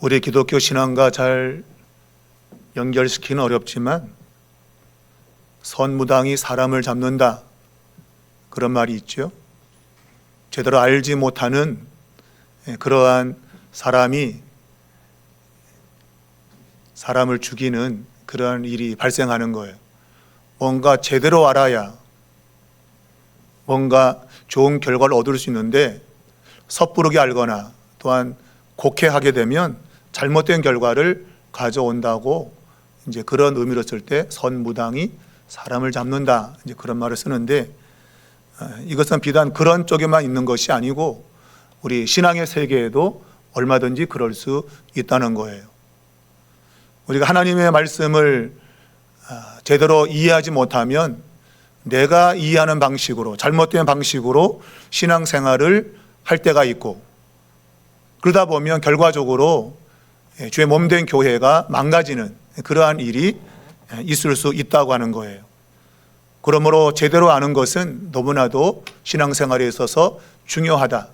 우리 기독교 신앙과 잘 연결시키기는 어렵지만 선무당이 사람을 잡는다, 그런 말이 있죠. 제대로 알지 못하는 그러한 사람이 사람을 죽이는 그러한 일이 발생하는 거예요. 뭔가 제대로 알아야 뭔가 좋은 결과를 얻을 수 있는데 섣부르게 알거나 또한 곡해하게 되면 잘못된 결과를 가져온다고 이제 그런 의미로 쓸 때 선무당이 사람을 잡는다, 이제 그런 말을 쓰는데, 이것은 비단 그런 쪽에만 있는 것이 아니고 우리 신앙의 세계에도 얼마든지 그럴 수 있다는 거예요. 우리가 하나님의 말씀을 제대로 이해하지 못하면 내가 이해하는 방식으로, 잘못된 방식으로 신앙생활을 할 때가 있고, 그러다 보면 결과적으로 주의 몸된 교회가 망가지는 그러한 일이 있을 수 있다고 하는 거예요. 그러므로 제대로 아는 것은 너무나도 신앙생활에 있어서 중요하다.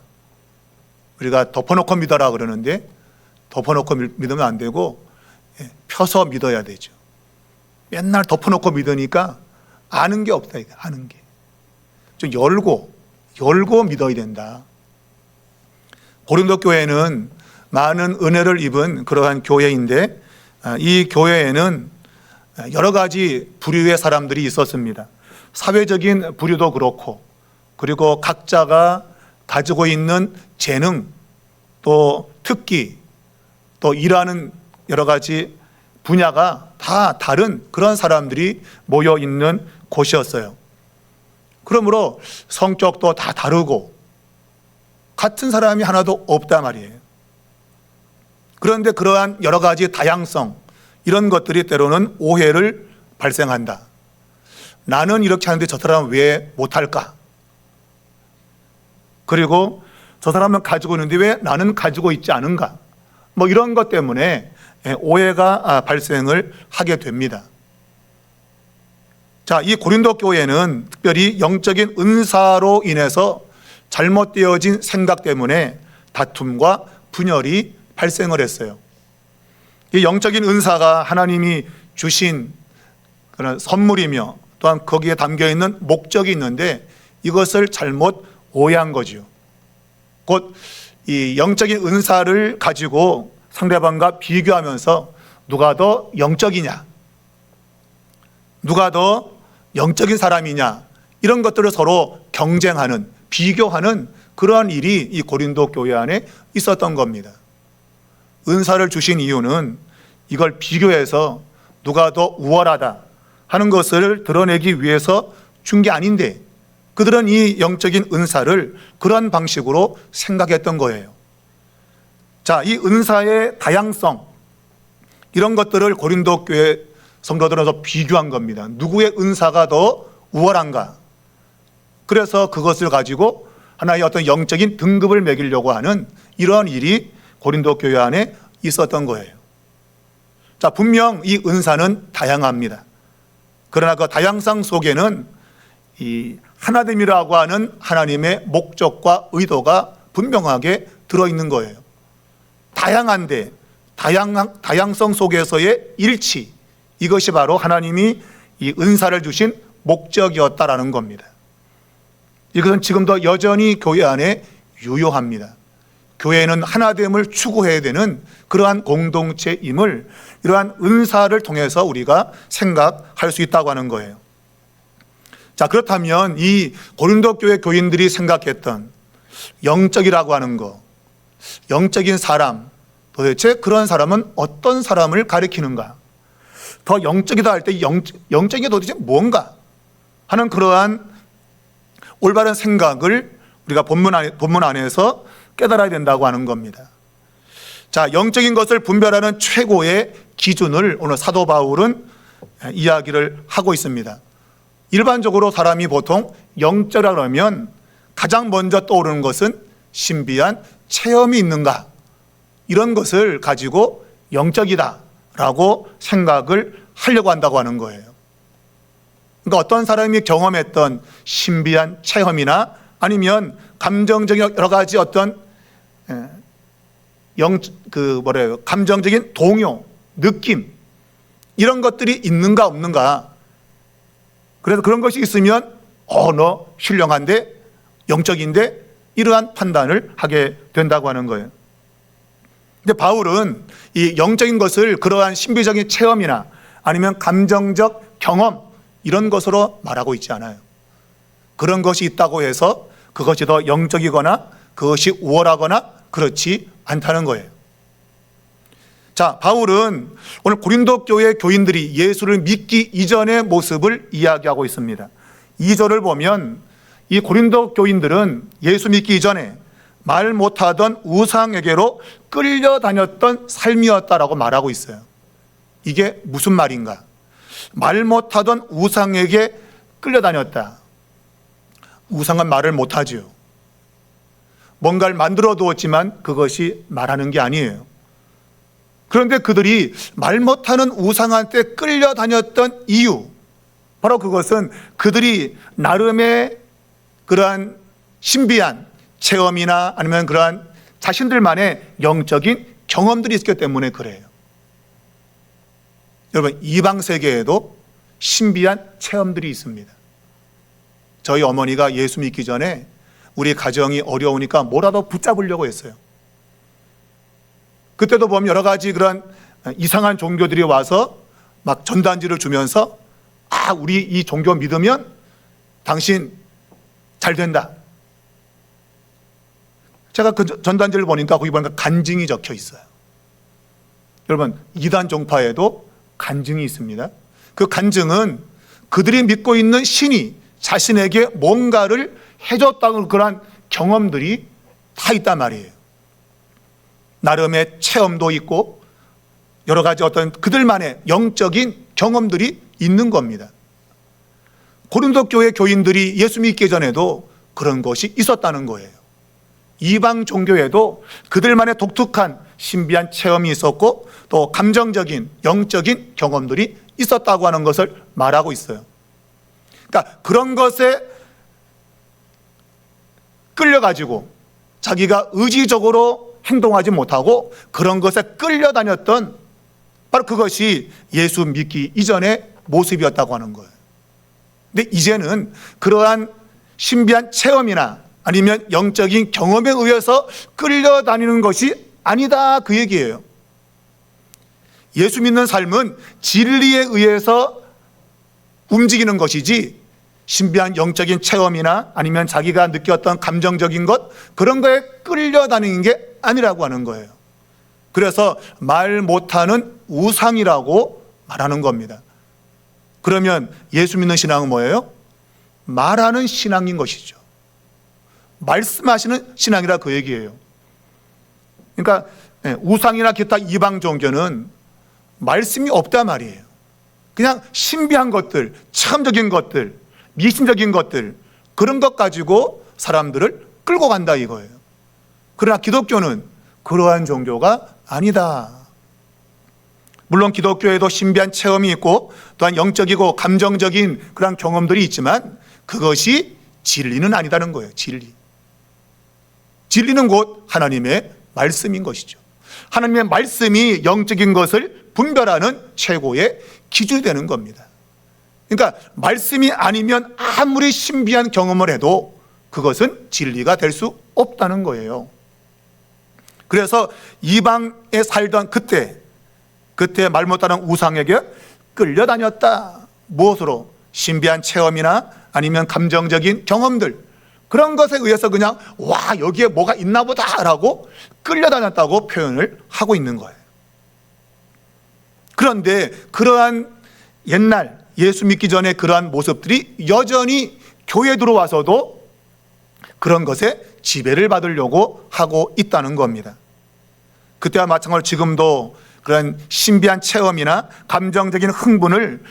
우리가 덮어놓고 믿어라 그러는데 덮어놓고 믿으면 안 되고 펴서 믿어야 되죠. 맨날 덮어놓고 믿으니까 아는 게 없다. 아는 게 좀 열고 믿어야 된다. 고린도 교회는 많은 은혜를 입은 그러한 교회인데, 이 교회에는 여러 가지 부류의 사람들이 있었습니다. 사회적인 부류도 그렇고, 그리고 각자가 가지고 있는 재능, 또 특기, 또 일하는 여러 가지 분야가 다 다른 그런 사람들이 모여 있는 곳이었어요. 그러므로 성격도 다 다르고 같은 사람이 하나도 없단 말이에요. 그런데 그러한 여러 가지 다양성, 이런 것들이 때로는 오해를 발생한다. 나는 이렇게 하는데 저 사람은 왜 못할까? 그리고 저 사람은 가지고 있는데 왜 나는 가지고 있지 않은가? 뭐 이런 것 때문에 오해가 발생을 하게 됩니다. 자, 이 고린도 교회는 특별히 영적인 은사로 인해서 잘못되어진 생각 때문에 다툼과 분열이 발생을 했어요. 이 영적인 은사가 하나님이 주신 그런 선물이며 또한 거기에 담겨 있는 목적이 있는데 이것을 잘못 오해한 거죠. 곧 이 영적인 은사를 가지고 상대방과 비교하면서 누가 더 영적이냐, 누가 더 영적인 사람이냐, 이런 것들을 서로 경쟁하는, 비교하는 그러한 일이 이 고린도 교회 안에 있었던 겁니다. 은사를 주신 이유는 이걸 비교해서 누가 더 우월하다 하는 것을 드러내기 위해서 준 게 아닌데, 그들은 이 영적인 은사를 그런 방식으로 생각했던 거예요. 자, 이 은사의 다양성, 이런 것들을 고린도 교회 성도들은 비교한 겁니다. 누구의 은사가 더 우월한가? 그래서 그것을 가지고 하나의 어떤 영적인 등급을 매기려고 하는 이러한 일이 고린도 교회 안에 있었던 거예요. 자, 분명 이 은사는 다양합니다. 그러나 그 다양성 속에는 이 하나됨이라고 하는 하나님의 목적과 의도가 분명하게 들어있는 거예요. 다양한데 다양성 속에서의 일치, 이것이 바로 하나님이 이 은사를 주신 목적이었다라는 겁니다. 이것은 지금도 여전히 교회 안에 유효합니다. 교회는 하나됨을 추구해야 되는 그러한 공동체임을 이러한 은사를 통해서 우리가 생각할 수 있다고 하는 거예요. 자, 그렇다면 이 고린도 교회 교인들이 생각했던 영적이라고 하는 거, 영적인 사람, 도대체 그런 사람은 어떤 사람을 가리키는가? 더 영적이다 할 때 영적인 게 도대체 뭔가 하는 그러한 올바른 생각을 우리가 본문 안에서 깨달아야 된다고 하는 겁니다. 자, 영적인 것을 분별하는 최고의 기준을 오늘 사도 바울은 이야기를 하고 있습니다. 일반적으로 사람이 보통 영적이라고 하면 가장 먼저 떠오르는 것은 신비한 체험이 있는가, 이런 것을 가지고 영적이다라고 생각을 하려고 한다고 하는 거예요. 그러니까 어떤 사람이 경험했던 신비한 체험이나 아니면 감정적인 여러 가지 어떤 감정적인 동요, 느낌, 이런 것들이 있는가 없는가. 그래서 그런 것이 있으면 너 신령한데, 영적인데, 이러한 판단을 하게 된다고 하는 거예요. 근데 바울은 이 영적인 것을 그러한 신비적인 체험이나 아니면 감정적 경험, 이런 것으로 말하고 있지 않아요. 그런 것이 있다고 해서 그것이 더 영적이거나 그것이 우월하거나 그렇지 않다는 거예요. 자, 바울은 오늘 고린도 교회 교인들이 예수를 믿기 이전의 모습을 이야기하고 있습니다. 2절을 보면 이 고린도 교인들은 예수 믿기 이전에 말 못하던 우상에게로 끌려다녔던 삶이었다라고 말하고 있어요. 이게 무슨 말인가? 말 못하던 우상에게 끌려다녔다. 우상은 말을 못하지요. 뭔가를 만들어 두었지만 그것이 말하는 게 아니에요. 그런데 그들이 말 못하는 우상한테 끌려다녔던 이유, 바로 그것은 그들이 나름의 그러한 신비한 체험이나 아니면 그러한 자신들만의 영적인 경험들이 있기 때문에 그래요. 여러분, 이방 세계에도 신비한 체험들이 있습니다. 저희 어머니가 예수 믿기 전에 우리 가정이 어려우니까 뭐라도 붙잡으려고 했어요. 그때도 보면 여러 가지 그런 이상한 종교들이 와서 막 전단지를 주면서 우리 이 종교 믿으면 당신 잘 된다. 제가 그 전단지를 보니까 거기 보니까 간증이 적혀 있어요. 여러분, 이단 종파에도 간증이 있습니다. 그 간증은 그들이 믿고 있는 신이 자신에게 뭔가를 해줬다는 그런 경험들이 다 있단 말이에요. 나름의 체험도 있고 여러 가지 어떤 그들만의 영적인 경험들이 있는 겁니다. 고린도 교회 교인들이 예수 믿기 전에도 그런 것이 있었다는 거예요. 이방 종교에도 그들만의 독특한 신비한 체험이 있었고 또 감정적인 영적인 경험들이 있었다고 하는 것을 말하고 있어요. 그러니까 그런 것에 끌려가지고 자기가 의지적으로 행동하지 못하고 그런 것에 끌려다녔던 바로 그것이 예수 믿기 이전의 모습이었다고 하는 거예요. 근데 이제는 그러한 신비한 체험이나 아니면 영적인 경험에 의해서 끌려다니는 것이 아니다, 그 얘기예요. 예수 믿는 삶은 진리에 의해서 움직이는 것이지 신비한 영적인 체험이나 아니면 자기가 느꼈던 감정적인 것, 그런 거에 끌려다니는 게 아니라고 하는 거예요. 그래서 말 못하는 우상이라고 말하는 겁니다. 그러면 예수 믿는 신앙은 뭐예요? 말하는 신앙인 것이죠. 말씀하시는 신앙이라 그 얘기예요. 그러니까 우상이나 기타 이방 종교는 말씀이 없단 말이에요. 그냥 신비한 것들, 체험적인 것들, 미신적인 것들, 그런 것 가지고 사람들을 끌고 간다 이거예요. 그러나 기독교는 그러한 종교가 아니다. 물론 기독교에도 신비한 체험이 있고 또한 영적이고 감정적인 그런 경험들이 있지만 그것이 진리는 아니다는 거예요. 진리는 곧 하나님의 말씀인 것이죠. 하나님의 말씀이 영적인 것을 분별하는 최고의 기준이 되는 겁니다. 그러니까 말씀이 아니면 아무리 신비한 경험을 해도 그것은 진리가 될 수 없다는 거예요. 그래서 이방에 살던 그때 말 못하는 우상에게 끌려다녔다. 무엇으로? 신비한 체험이나 아니면 감정적인 경험들, 그런 것에 의해서 그냥 여기에 뭐가 있나 보다라고 끌려다녔다고 표현을 하고 있는 거예요. 그런데 그러한 옛날 예수 믿기 전에 그러한 모습들이 여전히 교회에 들어와서도 그런 것에 지배를 받으려고 하고 있다는 겁니다. 그때와 마찬가지로 지금도 그런 신비한 체험이나 감정적인 흥분을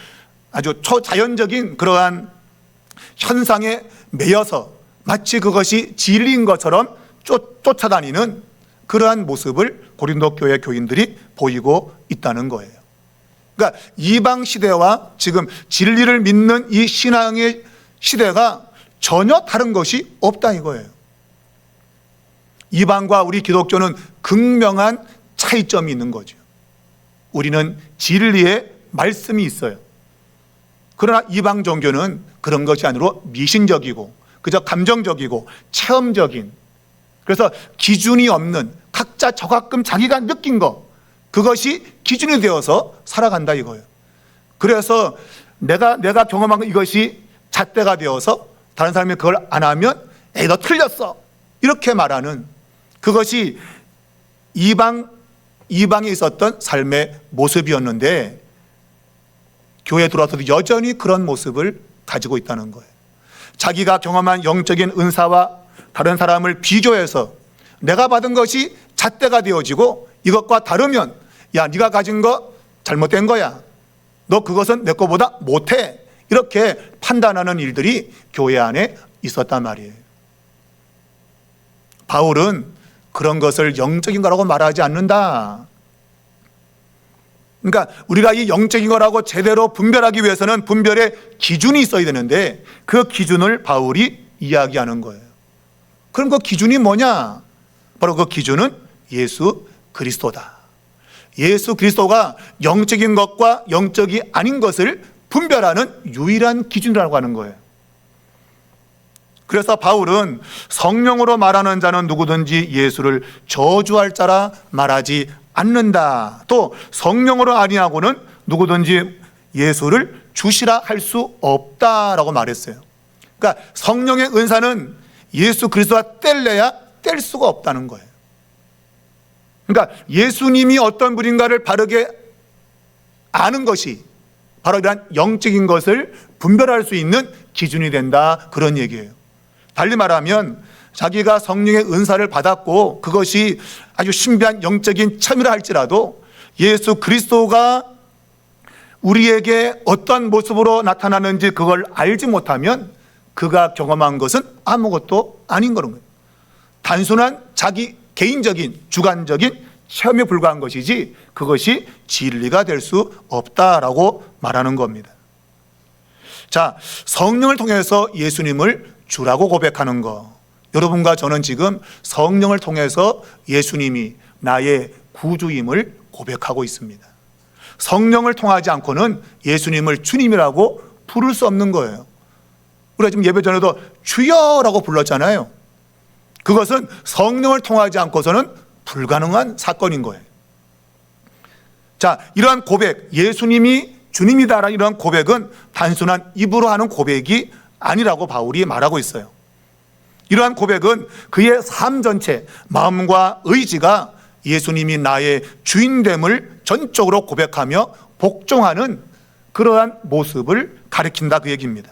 아주 초자연적인 그러한 현상에 매여서 마치 그것이 진리인 것처럼 쫓아다니는 그러한 모습을 고린도 교회 교인들이 보이고 있다는 거예요. 그러니까 이방 시대와 지금 진리를 믿는 이 신앙의 시대가 전혀 다른 것이 없다 이거예요. 이방과 우리 기독교는 극명한 차이점이 있는 거죠. 우리는 진리의 말씀이 있어요. 그러나 이방 종교는 그런 것이 아니라 미신적이고 그저 감정적이고 체험적인, 그래서 기준이 없는 각자 저가끔 자기가 느낀 것, 그것이 기준이 되어서 살아간다 이거예요. 그래서 내가 경험한 이것이 잣대가 되어서 다른 사람이 그걸 안 하면 에이 너 틀렸어 이렇게 말하는, 그것이 이방에 있었던 삶의 모습이었는데 교회에 들어와서도 여전히 그런 모습을 가지고 있다는 거예요. 자기가 경험한 영적인 은사와 다른 사람을 비교해서 내가 받은 것이 잣대가 되어지고 이것과 다르면 야 네가 가진 거 잘못된 거야, 너 그것은 내 거보다 못해, 이렇게 판단하는 일들이 교회 안에 있었단 말이에요. 바울은 그런 것을 영적인 거라고 말하지 않는다. 그러니까 우리가 이 영적인 거라고 제대로 분별하기 위해서는 분별의 기준이 있어야 되는데 그 기준을 바울이 이야기하는 거예요. 그럼 그 기준이 뭐냐? 바로 그 기준은 예수 그리스도다. 예수 그리스도가 영적인 것과 영적이 아닌 것을 분별하는 유일한 기준이라고 하는 거예요. 그래서 바울은 성령으로 말하는 자는 누구든지 예수를 저주할 자라 말하지 않는다. 또 성령으로 아니하고는 누구든지 예수를 주시라 할 수 없다라고 말했어요. 그러니까 성령의 은사는 예수 그리스도와 뗄래야 뗄 수가 없다는 거예요. 그러니까 예수님이 어떤 분인가를 바르게 아는 것이 바로 이러한 영적인 것을 분별할 수 있는 기준이 된다, 그런 얘기예요. 달리 말하면 자기가 성령의 은사를 받았고 그것이 아주 신비한 영적인 참이라 할지라도 예수 그리스도가 우리에게 어떤 모습으로 나타나는지 그걸 알지 못하면 그가 경험한 것은 아무것도 아닌 거는 거예요. 단순한 자기 개인적인 주관적인 체험에 불과한 것이지 그것이 진리가 될 수 없다라고 말하는 겁니다. 자, 성령을 통해서 예수님을 주라고 고백하는 것, 여러분과 저는 지금 성령을 통해서 예수님이 나의 구주임을 고백하고 있습니다. 성령을 통하지 않고는 예수님을 주님이라고 부를 수 없는 거예요. 우리가 지금 예배 전에도 주여라고 불렀잖아요. 그것은 성령을 통하지 않고서는 불가능한 사건인 거예요. 자, 이러한 고백, 예수님이 주님이다라는 이러한 고백은 단순한 입으로 하는 고백이 아니라고 바울이 말하고 있어요. 이러한 고백은 그의 삶 전체, 마음과 의지가 예수님이 나의 주인됨을 전적으로 고백하며 복종하는 그러한 모습을 가리킨다, 그 얘기입니다.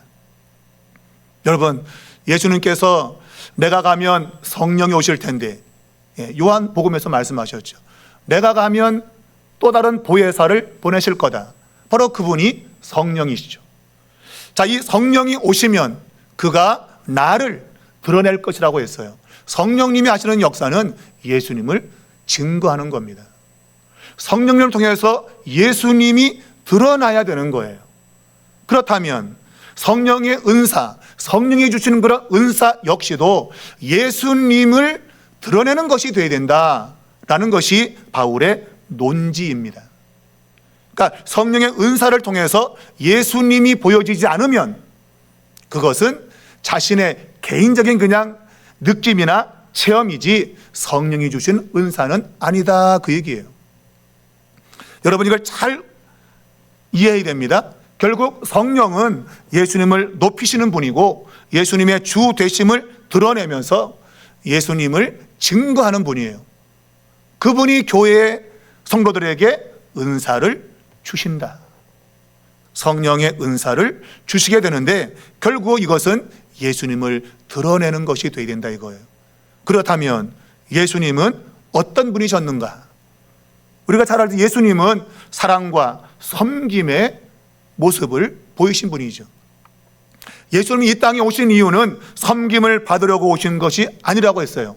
여러분, 예수님께서 내가 가면 성령이 오실 텐데, 요한복음에서 말씀하셨죠. 내가 가면 또 다른 보혜사를 보내실 거다. 바로 그분이 성령이시죠. 자, 이 성령이 오시면 그가 나를 드러낼 것이라고 했어요. 성령님이 하시는 역사는 예수님을 증거하는 겁니다. 성령님을 통해서 예수님이 드러나야 되는 거예요. 그렇다면 성령의 은사, 성령이 주시는 그런 은사 역시도 예수님을 드러내는 것이 되어야 된다라는 것이 바울의 논지입니다. 그러니까 성령의 은사를 통해서 예수님이 보여지지 않으면 그것은 자신의 개인적인 그냥 느낌이나 체험이지 성령이 주신 은사는 아니다, 그 얘기예요. 여러분, 이걸 잘 이해해야 됩니다. 결국 성령은 예수님을 높이시는 분이고 예수님의 주 되심을 드러내면서 예수님을 증거하는 분이에요. 그분이 교회의 성도들에게 은사를 주신다. 성령의 은사를 주시게 되는데 결국 이것은 예수님을 드러내는 것이 되어야 된다 이거예요. 그렇다면 예수님은 어떤 분이셨는가? 우리가 잘 알듯이 예수님은 사랑과 섬김의 모습을 보이신 분이죠. 예수님이 이 땅에 오신 이유는 섬김을 받으려고 오신 것이 아니라고 했어요.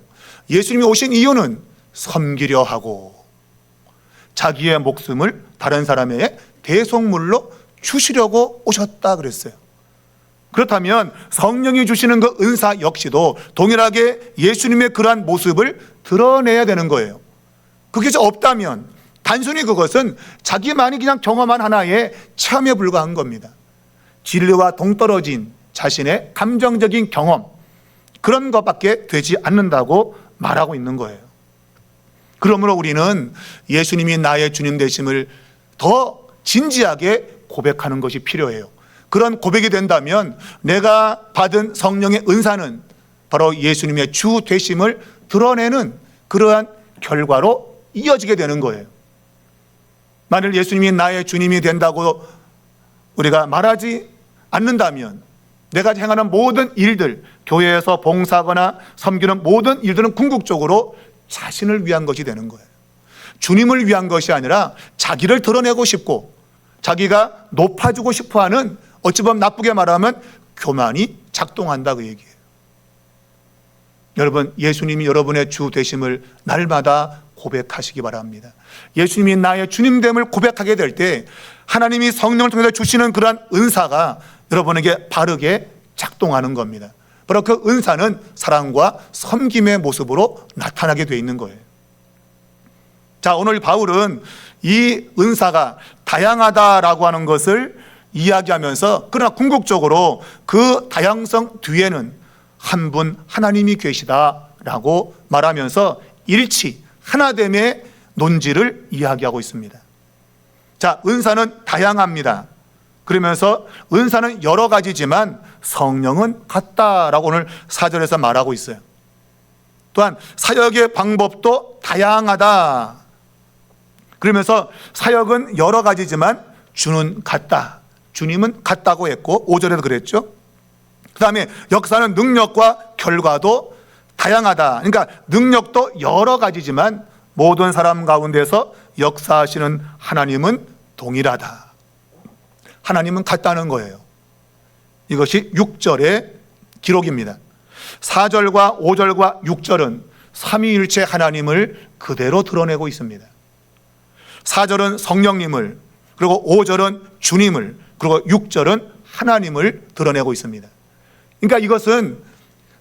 예수님이 오신 이유는 섬기려 하고 자기의 목숨을 다른 사람의 대속물로 주시려고 오셨다 그랬어요. 그렇다면 성령이 주시는 그 은사 역시도 동일하게 예수님의 그러한 모습을 드러내야 되는 거예요. 그게 없다면 단순히 그것은 자기만이 그냥 경험한 하나의 체험에 불과한 겁니다. 진리와 동떨어진 자신의 감정적인 경험, 그런 것밖에 되지 않는다고 말하고 있는 거예요. 그러므로 우리는 예수님이 나의 주님 되심을 더 진지하게 고백하는 것이 필요해요. 그런 고백이 된다면 내가 받은 성령의 은사는 바로 예수님의 주 되심을 드러내는 그러한 결과로 이어지게 되는 거예요. 만일 예수님이 나의 주님이 된다고 우리가 말하지 않는다면 내가 행하는 모든 일들, 교회에서 봉사하거나 섬기는 모든 일들은 궁극적으로 자신을 위한 것이 되는 거예요. 주님을 위한 것이 아니라 자기를 드러내고 싶고 자기가 높아지고 싶어하는, 어찌 보면 나쁘게 말하면 교만이 작동한다, 그 얘기예요. 여러분, 예수님이 여러분의 주 되심을 날마다 고백하시기 바랍니다. 예수님이 나의 주님됨을 고백하게 될 때 하나님이 성령을 통해서 주시는 그러한 은사가 여러분에게 바르게 작동하는 겁니다. 바로 그 은사는 사랑과 섬김의 모습으로 나타나게 되어 있는 거예요. 자, 오늘 바울은 이 은사가 다양하다라고 하는 것을 이야기하면서, 그러나 궁극적으로 그 다양성 뒤에는 한 분 하나님이 계시다라고 말하면서 일치, 하나됨의 논지를 이야기하고 있습니다. 자, 은사는 다양합니다. 그러면서 은사는 여러 가지지만 성령은 같다라고 오늘 4절에서 말하고 있어요. 또한 사역의 방법도 다양하다. 그러면서 사역은 여러 가지지만 주는 같다. 주님은 같다고 했고 5절에도 그랬죠. 그 다음에 역사는 능력과 결과도 다양하다. 그러니까 능력도 여러 가지지만 모든 사람 가운데서 역사하시는 하나님은 동일하다. 하나님은 같다는 거예요. 이것이 6절의 기록입니다. 4절과 5절과 6절은 삼위일체 하나님을 그대로 드러내고 있습니다. 4절은 성령님을, 그리고 5절은 주님을, 그리고 6절은 하나님을 드러내고 있습니다. 그러니까 이것은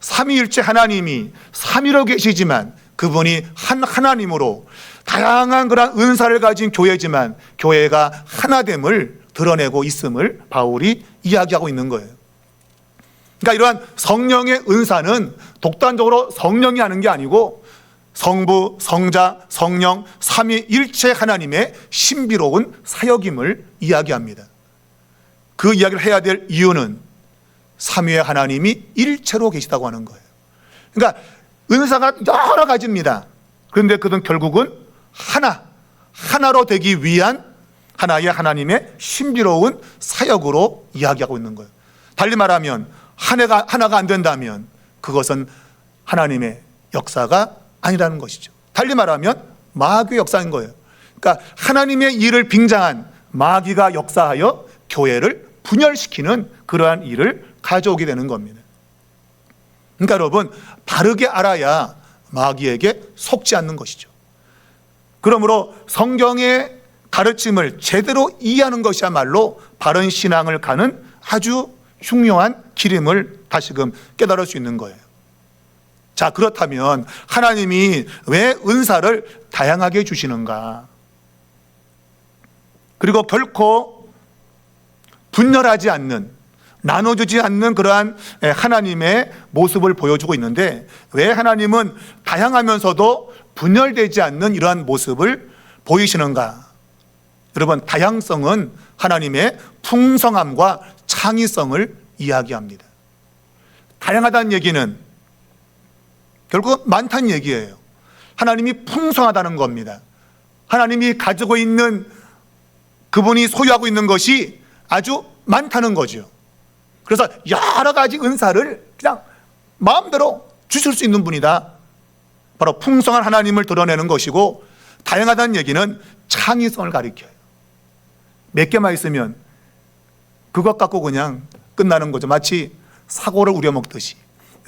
삼위일체 하나님이 삼위로 계시지만 그분이 한 하나님으로 다양한 그런 은사를 가진 교회지만 교회가 하나됨을 드러내고 있음을 바울이 이야기하고 있는 거예요. 그러니까 이러한 성령의 은사는 독단적으로 성령이 하는 게 아니고 성부, 성자, 성령, 삼위일체 하나님의 신비로운 사역임을 이야기합니다. 그 이야기를 해야 될 이유는 삼위의 하나님이 일체로 계시다고 하는 거예요. 그러니까 은사가 여러 가지입니다. 그런데 그건 결국은 하나로 되기 위한 하나의 하나님의 신비로운 사역으로 이야기하고 있는 거예요. 달리 말하면 하나가 안 된다면 그것은 하나님의 역사가 아니라는 것이죠. 달리 말하면 마귀의 역사인 거예요. 그러니까 하나님의 일을 빙자한 마귀가 역사하여 교회를 분열시키는 그러한 일을 가져오게 되는 겁니다. 그러니까 여러분, 바르게 알아야 마귀에게 속지 않는 것이죠. 그러므로 성경의 가르침을 제대로 이해하는 것이야말로 바른 신앙을 가는 아주 중요한 길임을 다시금 깨달을 수 있는 거예요. 자, 그렇다면 하나님이 왜 은사를 다양하게 주시는가? 그리고 결코 분열하지 않는, 나눠주지 않는 그러한 하나님의 모습을 보여주고 있는데 왜 하나님은 다양하면서도 분열되지 않는 이러한 모습을 보이시는가? 여러분, 다양성은 하나님의 풍성함과 창의성을 이야기합니다. 다양하다는 얘기는 결국 많다는 얘기예요. 하나님이 풍성하다는 겁니다. 하나님이 가지고 있는, 그분이 소유하고 있는 것이 아주 많다는 거죠. 그래서 여러 가지 은사를 그냥 마음대로 주실 수 있는 분이다. 바로 풍성한 하나님을 드러내는 것이고, 다양하다는 얘기는 창의성을 가리켜요. 몇 개만 있으면 그것 갖고 그냥 끝나는 거죠. 마치 사골을 우려 먹듯이.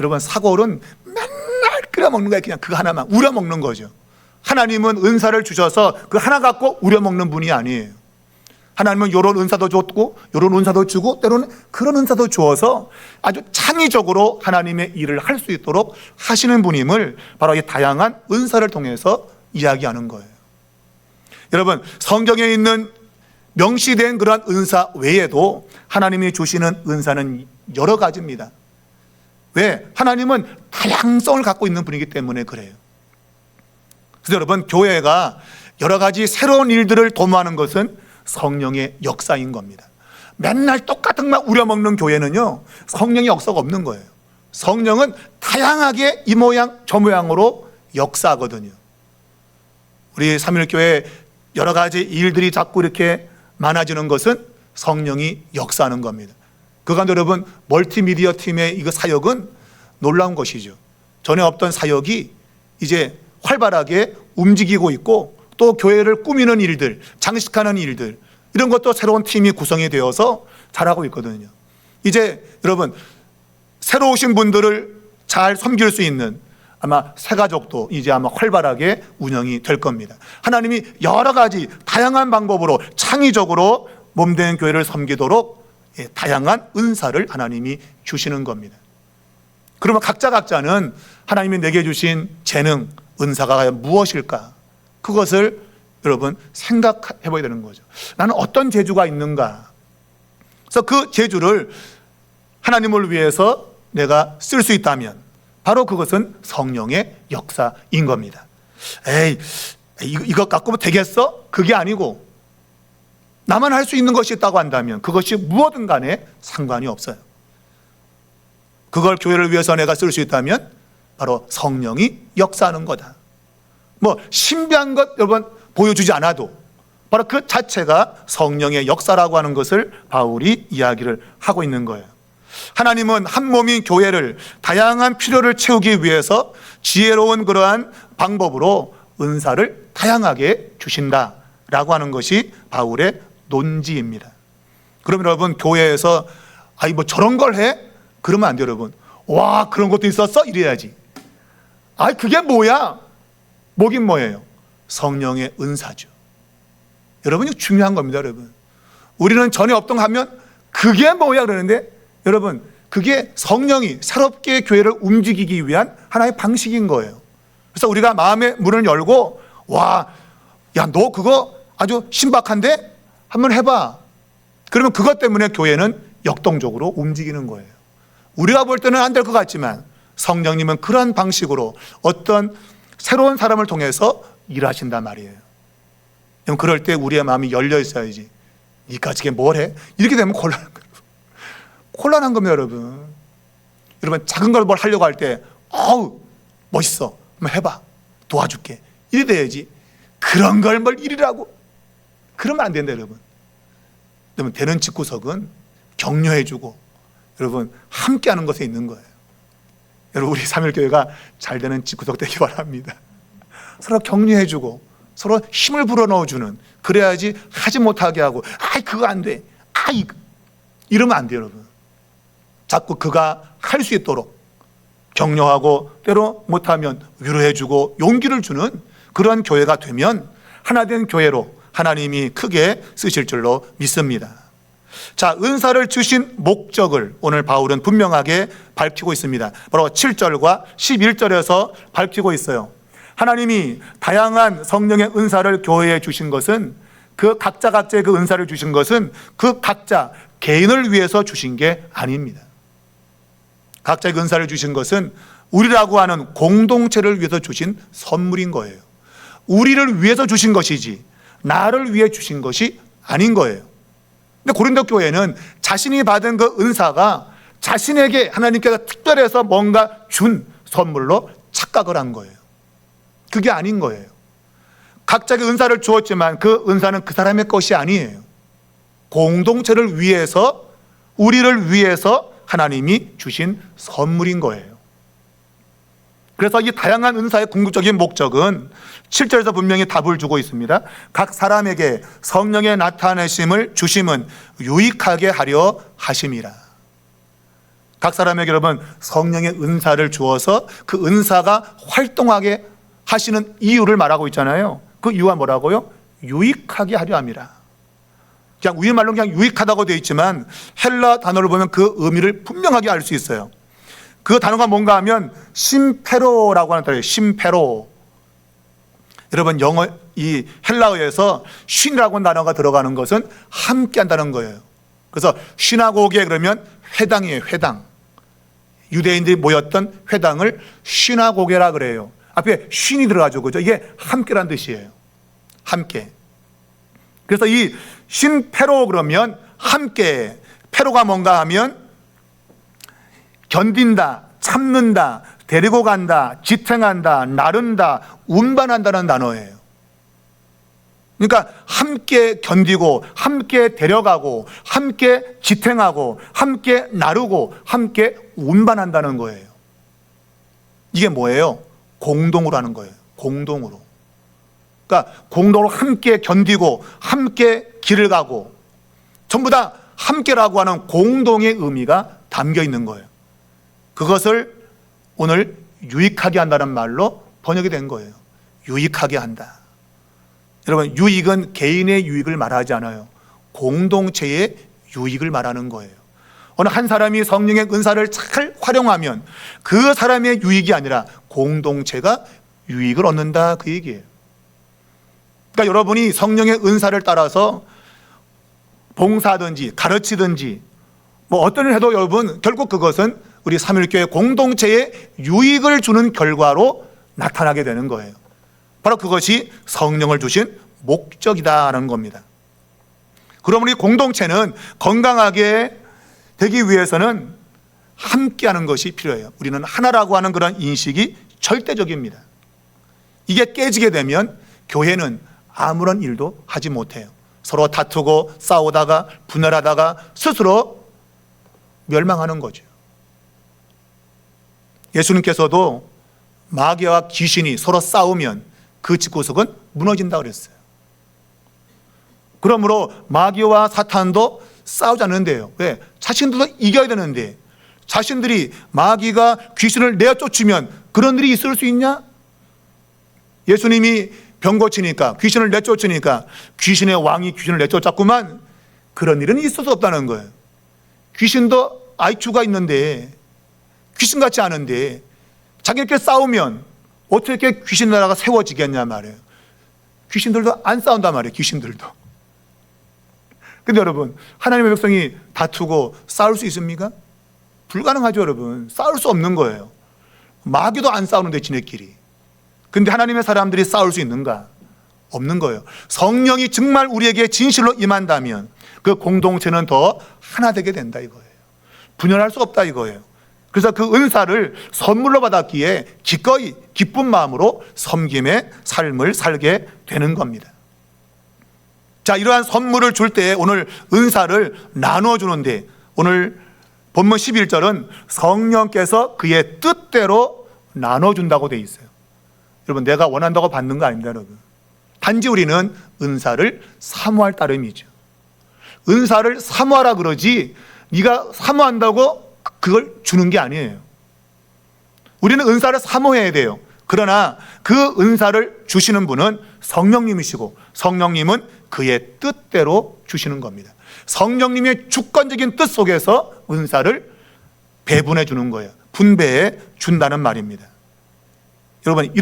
여러분, 사골은 맨날 끓여 먹는 거예요. 그냥 그거 하나만 우려 먹는 거죠. 하나님은 은사를 주셔서 그 하나 갖고 우려 먹는 분이 아니에요. 하나님은 이런 은사도 줬고 이런 은사도 주고 때로는 그런 은사도 주어서 아주 창의적으로 하나님의 일을 할 수 있도록 하시는 분임을 바로 이 다양한 은사를 통해서 이야기하는 거예요. 여러분, 성경에 있는 명시된 그러한 은사 외에도 하나님이 주시는 은사는 여러 가지입니다. 왜? 하나님은 다양성을 갖고 있는 분이기 때문에 그래요. 그래서 여러분, 교회가 여러 가지 새로운 일들을 도모하는 것은 성령의 역사인 겁니다. 맨날 똑같은 말 우려먹는 교회는요, 성령의 역사가 없는 거예요. 성령은 다양하게 이 모양 저 모양으로 역사하거든요. 우리 삼일교회 여러 가지 일들이 자꾸 이렇게 많아지는 것은 성령이 역사하는 겁니다. 그간 여러분, 멀티미디어 팀의 이거 사역은 놀라운 것이죠. 전에 없던 사역이 이제 활발하게 움직이고 있고, 또 교회를 꾸미는 일들, 장식하는 일들, 이런 것도 새로운 팀이 구성이 되어서 잘하고 있거든요. 이제 여러분, 새로 오신 분들을 잘 섬길 수 있는 아마 새가족도 이제 아마 활발하게 운영이 될 겁니다. 하나님이 여러 가지 다양한 방법으로 창의적으로 몸된 교회를 섬기도록 다양한 은사를 하나님이 주시는 겁니다. 그러면 각자는 하나님이 내게 주신 재능, 은사가 무엇일까? 그것을 여러분 생각해 봐야 되는 거죠. 나는 어떤 재주가 있는가? 그래서 그 재주를 하나님을 위해서 내가 쓸 수 있다면 바로 그것은 성령의 역사인 겁니다. 에이, 이것 갖고 뭐 되겠어? 그게 아니고, 나만 할 수 있는 것이 있다고 한다면 그것이 무엇든 간에 상관이 없어요. 그걸 교회를 위해서 내가 쓸 수 있다면 바로 성령이 역사하는 거다. 뭐 신비한 것 여러분 보여주지 않아도 바로 그 자체가 성령의 역사라고 하는 것을 바울이 이야기를 하고 있는 거예요. 하나님은 한 몸인 교회를 다양한 필요를 채우기 위해서 지혜로운 그러한 방법으로 은사를 다양하게 주신다라고 하는 것이 바울의 논지입니다. 그러면 여러분, 교회에서 아이 뭐 저런 걸 해? 그러면 안 돼요. 여러분, 와 그런 것도 있었어? 이래야지. 아이 그게 뭐야? 뭐긴 뭐예요? 성령의 은사죠. 여러분, 이거 중요한 겁니다. 여러분, 우리는 전에 없던 거 하면 그게 뭐야 그러는데, 여러분 그게 성령이 새롭게 교회를 움직이기 위한 하나의 방식인 거예요. 그래서 우리가 마음의 문을 열고, 와, 야 너 그거 아주 신박한데? 한번 해봐. 그러면 그것 때문에 교회는 역동적으로 움직이는 거예요. 우리가 볼 때는 안 될 것 같지만 성령님은 그러한 방식으로 어떤 새로운 사람을 통해서 일하신단 말이에요. 그럼 그럴 때 우리의 마음이 열려 있어야지. 니까지 뭘 해? 이렇게 되면 곤란한 거예요. 곤란한 겁니다. 여러분 작은 걸 뭘 하려고 할 때 어우 멋있어, 한번 해봐, 도와줄게, 이래 돼야지. 그런 걸 뭘 일이라고 그러면 안 된다. 여러분 되는 집구석은 격려해주고 여러분 함께하는 것에 있는 거예요. 여러분, 우리 삼일교회가 잘 되는 집구석 되기 바랍니다. 서로 격려해주고 서로 힘을 불어넣어주는, 그래야지 하지 못하게 하고 아이 그거 안 돼, 아이 이러면 안 돼요. 여러분 자꾸 그가 할 수 있도록 격려하고 때로 못하면 위로해주고 용기를 주는 그런 교회가 되면 하나된 교회로 하나님이 크게 쓰실 줄로 믿습니다. 자, 은사를 주신 목적을 오늘 바울은 분명하게 밝히고 있습니다. 바로 7절과 11절에서 밝히고 있어요. 하나님이 다양한 성령의 은사를 교회에 주신 것은, 그 각자의 그 은사를 주신 것은 그 각자 개인을 위해서 주신 게 아닙니다. 각자의 그 은사를 주신 것은 우리라고 하는 공동체를 위해서 주신 선물인 거예요. 우리를 위해서 주신 것이지 나를 위해 주신 것이 아닌 거예요. 근데 고린도 교회는 자신이 받은 그 은사가 자신에게 하나님께서 특별해서 뭔가 준 선물로 착각을 한 거예요. 그게 아닌 거예요. 각자의 은사를 주었지만 그 은사는 그 사람의 것이 아니에요. 공동체를 위해서, 우리를 위해서 하나님이 주신 선물인 거예요. 그래서 이 다양한 은사의 궁극적인 목적은 7절에서 분명히 답을 주고 있습니다. 각 사람에게 성령의 나타내심을 주심은 유익하게 하려 하심이라. 각 사람에게 여러분 성령의 은사를 주어서 그 은사가 활동하게 하시는 이유를 말하고 있잖아요. 그 이유가 뭐라고요? 유익하게 하려 함이라. 그냥 우리말로 그냥 유익하다고 되어 있지만 헬라 단어를 보면 그 의미를 분명하게 알 수 있어요. 그 단어가 뭔가 하면 심페로라고 하는 단어예요. 심페로. 여러분, 이 헬라어에서 쉰이라고 하는 단어가 들어가는 것은 함께 한다는 거예요. 그래서 시나고게 그러면 회당이에요. 회당. 유대인들이 모였던 회당을 시나고게라 그래요. 앞에 쉰이 들어가죠. 그죠? 이게 함께란 뜻이에요. 함께. 그래서 이 신페로 그러면 함께. 페로가 뭔가 하면 견딘다, 참는다, 데리고 간다, 지탱한다, 나른다, 운반한다는 단어예요. 그러니까 함께 견디고, 함께 데려가고, 함께 지탱하고, 함께 나르고, 함께 운반한다는 거예요. 이게 뭐예요? 공동으로 하는 거예요. 공동으로. 그러니까 공동으로 함께 견디고, 함께 길을 가고, 전부 다 함께라고 하는 공동의 의미가 담겨 있는 거예요. 그것을 오늘 유익하게 한다는 말로 번역이 된 거예요. 유익하게 한다. 여러분, 유익은 개인의 유익을 말하지 않아요. 공동체의 유익을 말하는 거예요. 어느 한 사람이 성령의 은사를 잘 활용하면 그 사람의 유익이 아니라 공동체가 유익을 얻는다, 그 얘기예요. 그러니까 여러분이 성령의 은사를 따라서 봉사하든지 가르치든지 뭐 어떤 일 해도 여러분 결국 그것은 우리 삼일교회 공동체에 유익을 주는 결과로 나타나게 되는 거예요. 바로 그것이 성령을 주신 목적이다라는 겁니다. 그럼 우리 공동체는 건강하게 되기 위해서는 함께하는 것이 필요해요. 우리는 하나라고 하는 그런 인식이 절대적입니다. 이게 깨지게 되면 교회는 아무런 일도 하지 못해요. 서로 다투고 싸우다가 분열하다가 스스로 멸망하는 거죠. 예수님께서도 마귀와 귀신이 서로 싸우면 그 집구석은 무너진다고 그랬어요. 그러므로 마귀와 사탄도 싸우지 않는데요. 왜? 자신들도 이겨야 되는데 자신들이 마귀가 귀신을 내쫓으면 그런 일이 있을 수 있냐? 예수님이 병 고치니까 귀신을 내쫓으니까 귀신의 왕이 귀신을 내쫓았구만. 그런 일은 있을 수 없다는 거예요. 귀신도 IQ가 있는데 귀신같지 않은데 자기들끼리 싸우면 어떻게 귀신 나라가 세워지겠냐 말이에요. 귀신들도 안 싸운단 말이에요. 귀신들도. 근데 여러분, 하나님의 백성이 다투고 싸울 수 있습니까? 불가능하죠. 여러분, 싸울 수 없는 거예요. 마귀도 안 싸우는데 지네끼리. 근데 하나님의 사람들이 싸울 수 있는가? 없는 거예요. 성령이 정말 우리에게 진실로 임한다면 그 공동체는 더 하나 되게 된다 이거예요. 분열할 수 없다 이거예요. 그래서 그 은사를 선물로 받았기에 기꺼이 기쁜 마음으로 섬김의 삶을 살게 되는 겁니다. 자, 이러한 선물을 줄 때 오늘 은사를 나누어 주는데 오늘 본문 11절은 성령께서 그의 뜻대로 나눠 준다고 되어 있어요. 여러분, 내가 원한다고 받는 거 아닙니다, 여러분. 단지 우리는 은사를 사모할 따름이죠. 은사를 사모하라 그러지 네가 사모한다고 그걸 주는 게 아니에요. 우리는 은사를 사모해야 돼요. 그러나 그 은사를 주시는 분은 성령님이시고 성령님은 그의 뜻대로 주시는 겁니다. 성령님의 주권적인 뜻 속에서 은사를 배분해 주는 거예요. 분배해 준다는 말입니다. 여러분,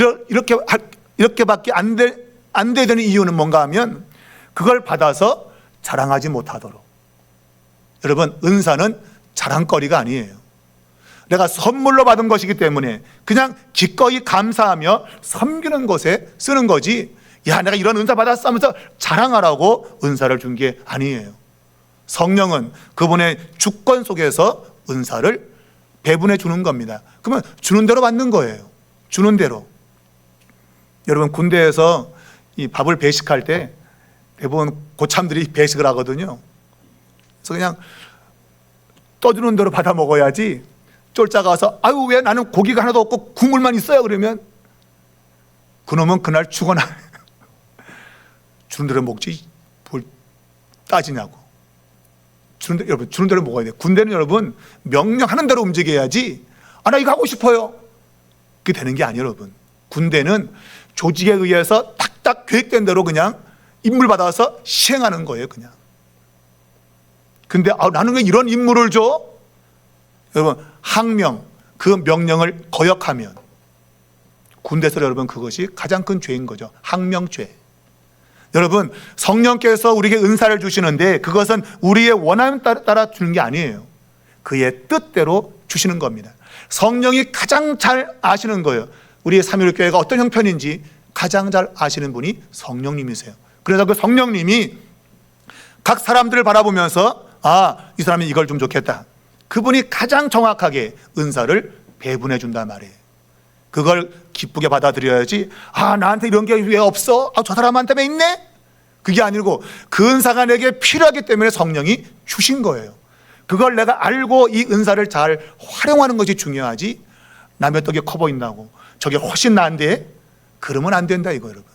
이렇게밖에 안 돼야 되는 이유는 뭔가 하면 그걸 받아서 자랑하지 못하도록. 여러분, 은사는 자랑거리가 아니에요. 내가 선물로 받은 것이기 때문에 그냥 기꺼이 감사하며 섬기는 것에 쓰는 거지, 야, 내가 이런 은사 받았어 하면서 자랑하라고 은사를 준 게 아니에요. 성령은 그분의 주권 속에서 은사를 배분해 주는 겁니다. 그러면 주는 대로 받는 거예요. 주는 대로. 여러분, 군대에서 이 밥을 배식할 때 대부분 고참들이 배식을 하거든요. 그래서 그냥 떠주는 대로 받아 먹어야지 쫄자가 와서 아유, 왜 나는 고기가 하나도 없고 국물만 있어요? 그러면 그놈은 그날 죽어나. 주는 대로 먹지 뭘 따지냐고. 여러분, 주는 대로 먹어야 돼요. 군대는 여러분 명령하는 대로 움직여야지, 아, 나 이거 하고 싶어요, 그게 되는 게 아니에요. 여러분, 군대는 조직에 의해서 딱딱 계획된 대로 그냥 임무를 받아서 시행하는 거예요. 그냥 근데 나는 왜 이런 임무를 줘? 여러분, 항명, 그 명령을 거역하면 군대에서 여러분 그것이 가장 큰 죄인 거죠. 항명죄. 여러분, 성령께서 우리에게 은사를 주시는데 그것은 우리의 원함 따라 주는 게 아니에요. 그의 뜻대로 주시는 겁니다. 성령이 가장 잘 아시는 거예요. 우리의 삼위일교회가 어떤 형편인지 가장 잘 아시는 분이 성령님이세요. 그래서 그 성령님이 각 사람들을 바라보면서 이 사람이 이걸 좀 좋겠다. 그분이 가장 정확하게 은사를 배분해 준단 말이에요. 그걸 기쁘게 받아들여야지 나한테 이런 게 왜 없어? 저 사람한테 왜 있네? 그게 아니고 그 은사가 내게 필요하기 때문에 성령이 주신 거예요. 그걸 내가 알고 이 은사를 잘 활용하는 것이 중요하지 남의 떡이 커 보인다고 저게 훨씬 나은데 그러면 안 된다 이거 여러분.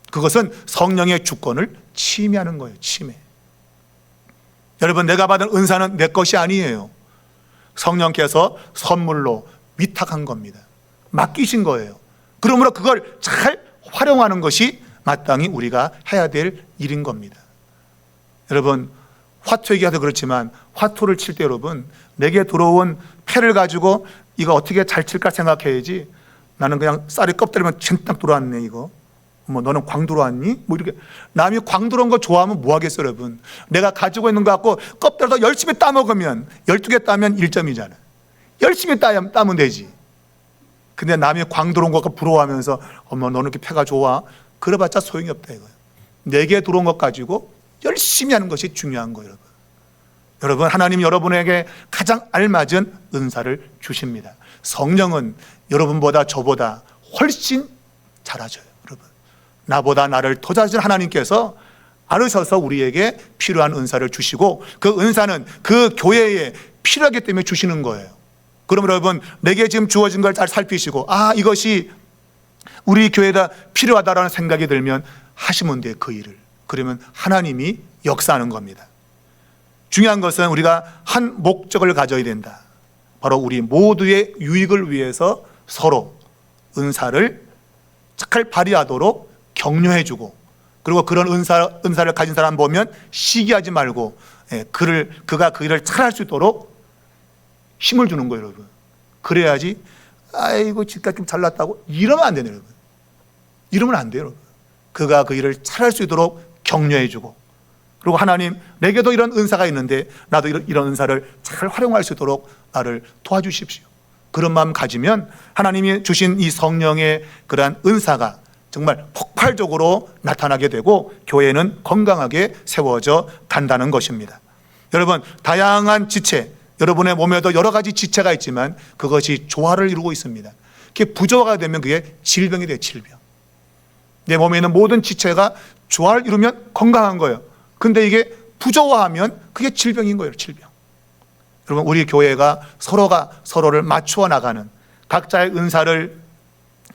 그것은 성령의 주권을 침해하는 거예요. 침해. 여러분, 내가 받은 은사는 내 것이 아니에요. 성령께서 선물로 위탁한 겁니다. 맡기신 거예요. 그러므로 그걸 잘 활용하는 것이 마땅히 우리가 해야 될 일인 겁니다. 여러분, 화투 얘기하도 그렇지만 화투를 칠 때 여러분, 내게 들어온 패를 가지고 이거 어떻게 잘 칠까 생각해야지 나는 그냥 쌀이 껍데기만 젠딱 들어왔네 이거. 너는 광 들어왔니? 이렇게 남이 광 들어온 거 좋아하면 뭐 하겠어요 여러분. 내가 가지고 있는 거 갖고 껍데기도 열심히 따먹으면 12개 따면 1점이잖아. 열심히 따면 되지. 근데 남이 광 들어온 거 갖고 부러워하면서 너는 이렇게 패가 좋아? 그래봤자 소용이 없다 이거예요. 내게 들어온 것 가지고 열심히 하는 것이 중요한 거예요 여러분. 여러분, 하나님 여러분에게 가장 알맞은 은사를 주십니다. 성령은 여러분보다 저보다 훨씬 잘하셔요 여러분. 나보다 나를 더 잘하신 하나님께서 알으셔서 우리에게 필요한 은사를 주시고 그 은사는 그 교회에 필요하기 때문에 주시는 거예요. 그럼 여러분, 내게 지금 주어진 걸 잘 살피시고 이것이 우리 교회에다 필요하다라는 생각이 들면 하시면 돼요 그 일을. 그러면 하나님이 역사하는 겁니다. 중요한 것은 우리가 한 목적을 가져야 된다. 바로 우리 모두의 유익을 위해서 서로 은사를 잘 발휘하도록 격려해주고, 그리고 그런 은사를 가진 사람 보면 시기하지 말고 그가 그 일을 잘할 수 있도록 힘을 주는 거예요 여러분. 그래야지 아이고 집값 좀 잘났다고 이러면 안 되네요 여러분. 이러면 안 돼요 여러분. 그가 그 일을 잘할 수 있도록 격려해주고, 그리고 하나님 내게도 이런 은사가 있는데 나도 이런 은사를 잘 활용할 수 있도록 나를 도와주십시오. 그런 마음 가지면 하나님이 주신 이 성령의 그러한 은사가 정말 폭발적으로 나타나게 되고 교회는 건강하게 세워져 간다는 것입니다. 여러분, 다양한 지체, 여러분의 몸에도 여러 가지 지체가 있지만 그것이 조화를 이루고 있습니다. 그게 부조화가 되면 그게 질병이 돼요. 질병. 내 몸에 있는 모든 지체가 조화를 이루면 건강한 거예요. 근데 이게 부조화하면 그게 질병인 거예요. 질병. 여러분, 우리 교회가 서로가 서로를 맞추어 나가는, 각자의 은사를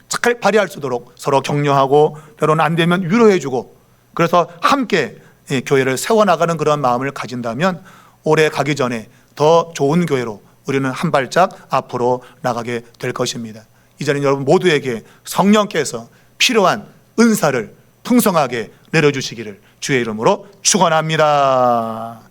잘 발휘할 수 있도록 서로 격려하고 때로는 안 되면 위로해주고, 그래서 함께 교회를 세워나가는 그런 마음을 가진다면 올해 가기 전에 더 좋은 교회로 우리는 한 발짝 앞으로 나가게 될 것입니다. 이제는 여러분 모두에게 성령께서 필요한 은사를 풍성하게 내려주시기를 주의 이름으로 축원합니다.